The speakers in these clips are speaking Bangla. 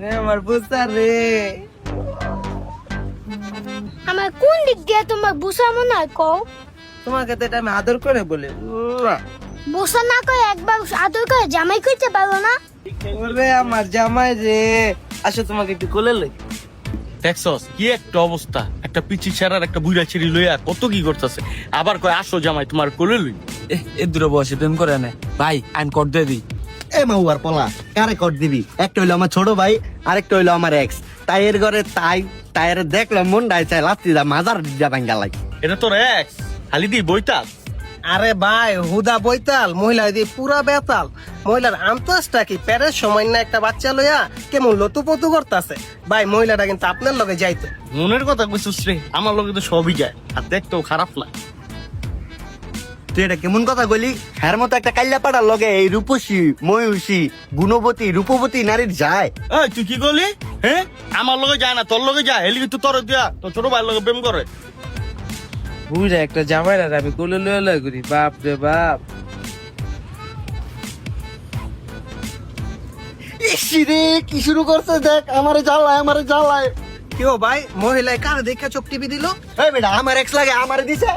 রে আমার বুঝা রে। আমার কোন দিক দিয়ে তোমার বুঝা মনে হয় কও? তোমাকে তো এটা আমি আদর করে বলি। বুঝা না করে একবার আদর করে জামাই করতে পারো না? ওরে আমার জামাই রে, আসো তোমাকে একটু কোলে লই। দেখছস কি একটা অবস্থা, একটা পিচি ছেড়ার একটা বুইড়া ছিড়ি লইয়া কত কি করতেছে, আবার কয় আসো জামাই তোমার কোলে লই। এ দূরে বসে প্রেম করে না ভাই, আইন কর দিয়ে দিই। এ মাউয়ার পোলা, কারে কর দিবি? একটা হইলো আমার ছোট ভাই, আরেকটা হইলো আমার এক্স। তাই এর ঘরে তাইরে দেখলাম মন ডাই চাই লাত্তি দা মাজার দিয়া ভাঙ্গা লাগে। এটা তোর এক্স খালি দি বইতাল। আরে ভাই হুদা বইতাল, মহিলা দিয়ে পুরা বেতাল। মহিলার আন্তজটা কি প্যারের সময় না একটা বাচ্চা লইয়া কেমন লতুপতু করতেছে। ভাই মহিলাটা কিন্তু আপনার লগে যাইতো। মনের কথা কইছিস রে, আমার লগে তো সবই যায়, আর দেখতেও খারাপ না। তুই এটা কেমন কথা কইলি? হ্যার মতো একটা কাল্লা পাড়ার লগে এই রূপসী, ময়ূষী, গুণবতী, রূপবতী নারীর যায়? এই তুই কি করলি? হ্যাঁ, আমার লগে যায় না, তোর লগে যায়। এলি তুই তোর দিয়া তোর ছোট ভাইয়ের লগে প্রেম করে। বুইরা একটা জামাই আর আমি কোলে লয়ে লয়ে করি, বাপ রে বাপ। ইসি রে, কি শুরু করছে দেখ, আমারে জ্বালায়। কেউ ভাই মহিলায় কার দেখা চোখ টিপি দিল? এই বেটা, আমার এক্স লাগে আমারে দিছে।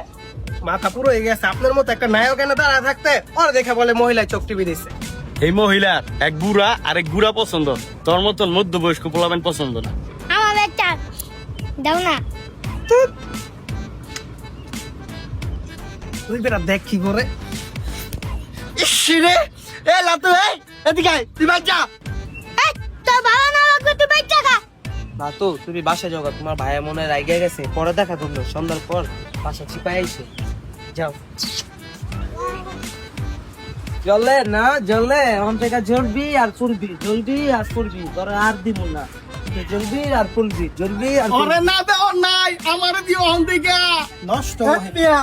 মাথা পুরো হয়ে গেছে। আপনার মতো একটা নায়ক এনে দাঁড়া থাকতে ওর দেখে বলে মহিলায় চোখ টিপি দিছে। এই মহিলার এক বুড়া আর এক বুড়া পছন্দ, তোর মতন মধ্যবয়স্ক পোলামেন পছন্দ না। আমার একটা দাও না। তুই বেটা দেখ কি করে। ইসি রে, এ লাতু, এই এদিকে আয়, তুই বাচ্চা। এই তোর বাবা না লাগবে তুই বাচ্চা খা। তো তুমি বাসা যাও গা, তোমার ভাইয়া মনে হয় রাইগা গেছে, পরে দেখা করলো সন্ধ্যার পর বাসা চিপাই আইসে। যাও জলে না জলে এখন থেকে জ্বলবি আর ফুলবি, জ্বলবি আর ফুলবি, তোর আর দিব না। জ্বলবি আর ফুলবি, জ্বলবি আর ফুলবি। না দেও নাই, আমার দিও অন দিকে নষ্ট মিয়া